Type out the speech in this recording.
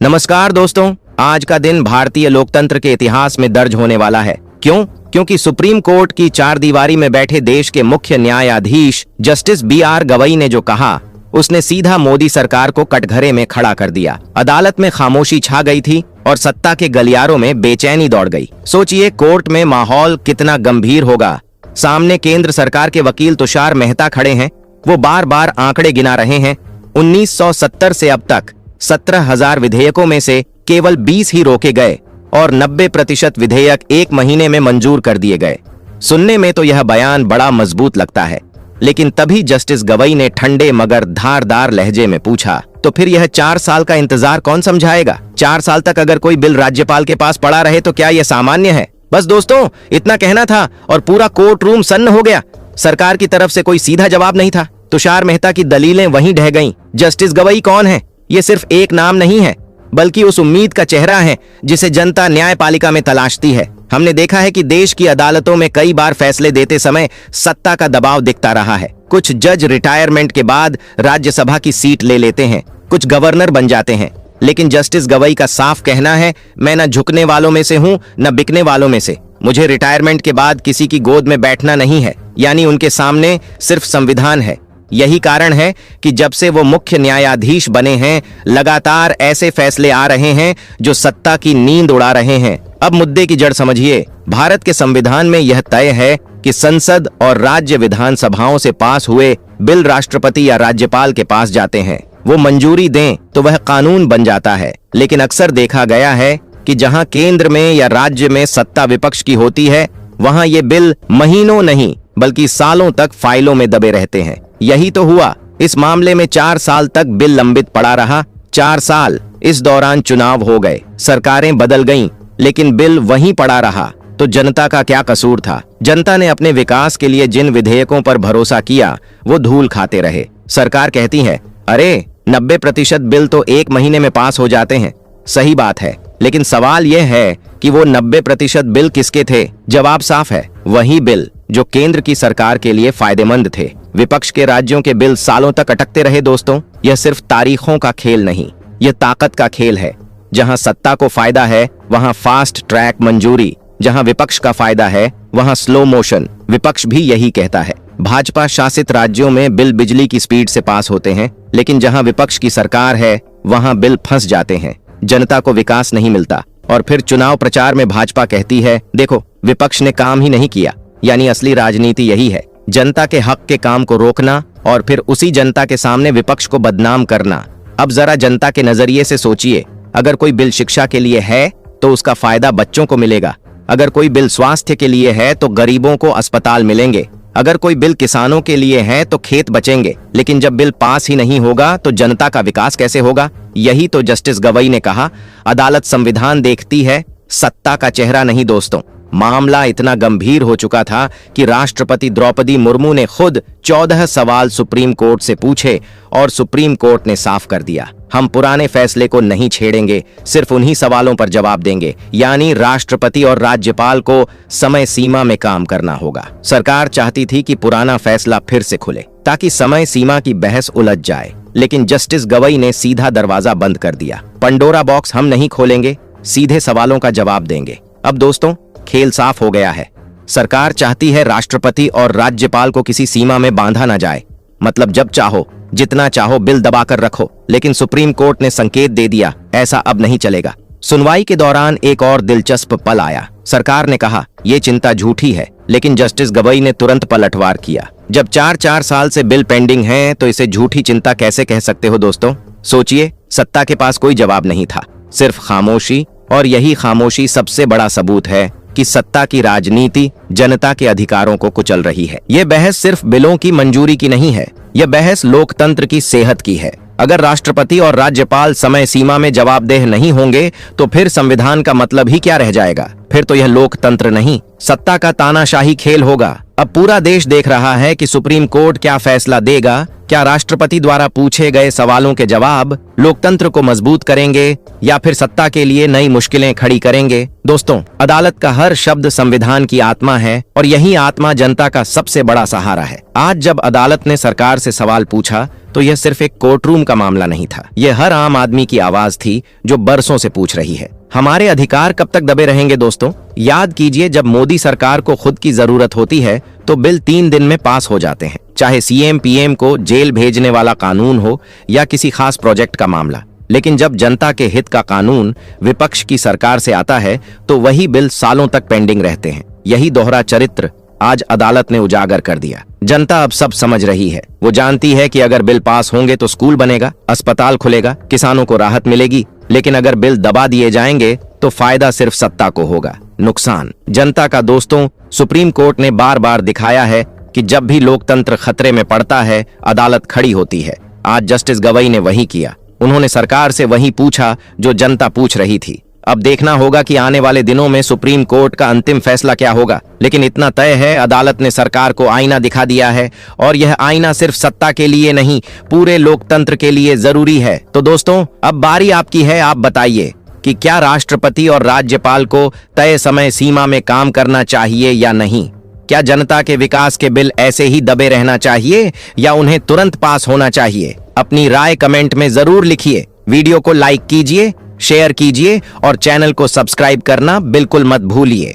नमस्कार दोस्तों, आज का दिन भारतीय लोकतंत्र के इतिहास में दर्ज होने वाला है। क्यों? क्योंकि सुप्रीम कोर्ट की चार दीवारी में बैठे देश के मुख्य न्यायाधीश जस्टिस BR गवई ने जो कहा, उसने सीधा मोदी सरकार को कटघरे में खड़ा कर दिया। अदालत में खामोशी छा गई थी और सत्ता के गलियारों में बेचैनी दौड़ गई। सोचिए, कोर्ट में माहौल कितना गंभीर होगा। सामने केंद्र सरकार के वकील तुषार मेहता खड़े हैं। वो बार बार आंकड़े गिना रहे हैं। 1970 से अब तक 17,000 विधेयकों में से केवल 20 ही रोके गए और 90% विधेयक एक महीने में मंजूर कर दिए गए। सुनने में तो यह बयान बड़ा मजबूत लगता है, लेकिन तभी जस्टिस गवई ने ठंडे मगर धारदार लहजे में पूछा, तो फिर यह 4 साल का इंतजार कौन समझाएगा? 4 साल तक अगर कोई बिल राज्यपाल के पास पड़ा रहे तो क्या यह सामान्य है? बस दोस्तों, इतना कहना था और पूरा कोर्ट रूम सन्न हो गया। सरकार की तरफ से कोई सीधा जवाब नहीं था। तुषार मेहता की दलीलें वहीं ढह गईं। जस्टिस गवई कौन है? ये सिर्फ एक नाम नहीं है, बल्कि उस उम्मीद का चेहरा है जिसे जनता न्यायपालिका में तलाशती है। हमने देखा है कि देश की अदालतों में कई बार फैसले देते समय सत्ता का दबाव दिखता रहा है। कुछ जज रिटायरमेंट के बाद राज्यसभा की सीट ले लेते हैं, कुछ गवर्नर बन जाते हैं, लेकिन जस्टिस गवई का साफ कहना है, मैं न झुकने वालों में से हूं न बिकने वालों में से। मुझे रिटायरमेंट के बाद किसी की गोद में बैठना नहीं है, यानी उनके सामने सिर्फ संविधान है। यही कारण है कि जब से वो मुख्य न्यायाधीश बने हैं, लगातार ऐसे फैसले आ रहे हैं जो सत्ता की नींद उड़ा रहे हैं। अब मुद्दे की जड़ समझिए। भारत के संविधान में यह तय है कि संसद और राज्य विधानसभाओं से पास हुए बिल राष्ट्रपति या राज्यपाल के पास जाते हैं। वो मंजूरी दें तो वह कानून बन जाता है। लेकिन अक्सर देखा गया है कि जहां केंद्र में या राज्य में सत्ता विपक्ष की होती है, वहां ये बिल महीनों नहीं बल्कि सालों तक फाइलों में दबे रहते हैं। यही तो हुआ। इस मामले में 4 साल तक बिल लंबित पड़ा रहा। 4 साल। इस दौरान चुनाव हो गए, सरकारें बदल गईं, लेकिन बिल वहीं पड़ा रहा। तो जनता का क्या कसूर था? जनता ने अपने विकास के लिए जिन विधेयकों पर भरोसा किया, वो धूल खाते रहे। सरकार कहती है, अरे 90% बिल तो एक महीने में पास हो जाते हैं। सही बात है, लेकिन सवाल यह है कि वो 90% बिल किसके थे? जवाब साफ है, वही बिल जो केंद्र की सरकार के लिए फायदेमंद थे। विपक्ष के राज्यों के बिल सालों तक अटकते रहे। दोस्तों, यह सिर्फ तारीखों का खेल नहीं, यह ताकत का खेल है। जहां सत्ता को फायदा है वहां फास्ट ट्रैक मंजूरी, जहां विपक्ष का फायदा है वहां स्लो मोशन। विपक्ष भी यही कहता है। भाजपा शासित राज्यों में बिल बिजली की स्पीड से पास होते हैं, लेकिन जहां विपक्ष की सरकार है वहां बिल फंस जाते हैं। जनता को विकास नहीं मिलता और फिर चुनाव प्रचार में भाजपा कहती है, देखो विपक्ष ने काम ही नहीं किया। यानी असली राजनीति यही है, जनता के हक के काम को रोकना और फिर उसी जनता के सामने विपक्ष को बदनाम करना। अब जरा जनता के नजरिए से सोचिए, अगर कोई बिल शिक्षा के लिए है तो उसका फायदा बच्चों को मिलेगा। अगर कोई बिल स्वास्थ्य के लिए है तो गरीबों को अस्पताल मिलेंगे। अगर कोई बिल किसानों के लिए है तो खेत बचेंगे। लेकिन जब बिल पास ही नहीं होगा तो जनता का विकास कैसे होगा? यही तो जस्टिस गवई ने कहा, अदालत संविधान देखती है, सत्ता का चेहरा नहीं। दोस्तों, मामला इतना गंभीर हो चुका था कि राष्ट्रपति द्रौपदी मुर्मू ने खुद 14 सवाल सुप्रीम कोर्ट से पूछे और सुप्रीम कोर्ट ने साफ कर दिया, हम पुराने फैसले को नहीं छेड़ेंगे, सिर्फ उन्हीं सवालों पर जवाब देंगे। यानी राष्ट्रपति और राज्यपाल को समय सीमा में काम करना होगा। सरकार चाहती थी कि पुराना फैसला फिर से खुले ताकि समय सीमा की बहस उलझ जाए, लेकिन जस्टिस गवई ने सीधा दरवाजा बंद कर दिया। पंडोरा बॉक्स हम नहीं खोलेंगे, सीधे सवालों का जवाब देंगे। अब दोस्तों, खेल साफ हो गया है। सरकार चाहती है राष्ट्रपति और राज्यपाल को किसी सीमा में बांधा ना जाए, मतलब जब चाहो जितना चाहो बिल दबाकर रखो। लेकिन सुप्रीम कोर्ट ने संकेत दे दिया, ऐसा अब नहीं चलेगा। सुनवाई के दौरान एक और दिलचस्प पल आया। सरकार ने कहा, ये चिंता झूठी है, लेकिन जस्टिस गवई ने तुरंत पलटवार किया। जब 4 साल से बिल पेंडिंग है तो इसे झूठी चिंता कैसे कह सकते हो? दोस्तों सोचिए, सत्ता के पास कोई जवाब नहीं था, सिर्फ खामोशी। और यही खामोशी सबसे बड़ा सबूत है कि सत्ता की राजनीति जनता के अधिकारों को कुचल रही है। यह बहस सिर्फ बिलों की मंजूरी की नहीं है, यह बहस लोकतंत्र की सेहत की है। अगर राष्ट्रपति और राज्यपाल समय सीमा में जवाबदेह नहीं होंगे तो फिर संविधान का मतलब ही क्या रह जाएगा? फिर तो यह लोकतंत्र नहीं, सत्ता का तानाशाही खेल होगा। अब पूरा देश देख रहा है कि सुप्रीम कोर्ट क्या फैसला देगा। क्या राष्ट्रपति द्वारा पूछे गए सवालों के जवाब लोकतंत्र को मजबूत करेंगे या फिर सत्ता के लिए नई मुश्किलें खड़ी करेंगे? दोस्तों, अदालत का हर शब्द संविधान की आत्मा है और यही आत्मा जनता का सबसे बड़ा सहारा है। आज जब अदालत ने सरकार से सवाल पूछा तो यह सिर्फ एक कोर्टरूम का मामला नहीं था, यह हर आम आदमी की आवाज थी जो बरसों से पूछ रही है, हमारे अधिकार कब तक दबे रहेंगे? दोस्तों, याद कीजिए, जब मोदी सरकार को खुद की जरूरत होती है तो बिल 3 दिन में पास हो जाते हैं, चाहे सीएम पीएम को जेल भेजने वाला कानून हो या किसी खास प्रोजेक्ट का मामला। लेकिन जब जनता के हित का कानून विपक्ष की सरकार से आता है तो वही बिल सालों तक पेंडिंग रहते हैं। यही दोहरा चरित्र आज अदालत ने उजागर कर दिया। जनता अब सब समझ रही है। वो जानती है कि अगर बिल पास होंगे तो स्कूल बनेगा, अस्पताल खुलेगा, किसानों को राहत मिलेगी, लेकिन अगर बिल दबा दिए जाएंगे तो फायदा सिर्फ सत्ता को होगा, नुकसान जनता का। दोस्तों, सुप्रीम कोर्ट ने बार बार दिखाया है कि जब भी लोकतंत्र खतरे में पड़ता है, अदालत खड़ी होती है। आज जस्टिस गवई ने वही किया। उन्होंने सरकार से वही पूछा जो जनता पूछ रही थी। अब देखना होगा कि आने वाले दिनों में सुप्रीम कोर्ट का अंतिम फैसला क्या होगा, लेकिन इतना तय है, अदालत ने सरकार को आईना दिखा दिया है और यह आईना सिर्फ सत्ता के लिए नहीं, पूरे लोकतंत्र के लिए जरूरी है। तो दोस्तों, अब बारी आपकी है, आप बताइए कि क्या राष्ट्रपति और राज्यपाल को तय समय सीमा में काम करना चाहिए या नहीं? क्या जनता के विकास के बिल ऐसे ही दबे रहना चाहिए या उन्हें तुरंत पास होना चाहिए? अपनी राय कमेंट में जरूर लिखिए। वीडियो को लाइक कीजिए, शेयर कीजिए और चैनल को सब्सक्राइब करना बिल्कुल मत भूलिए।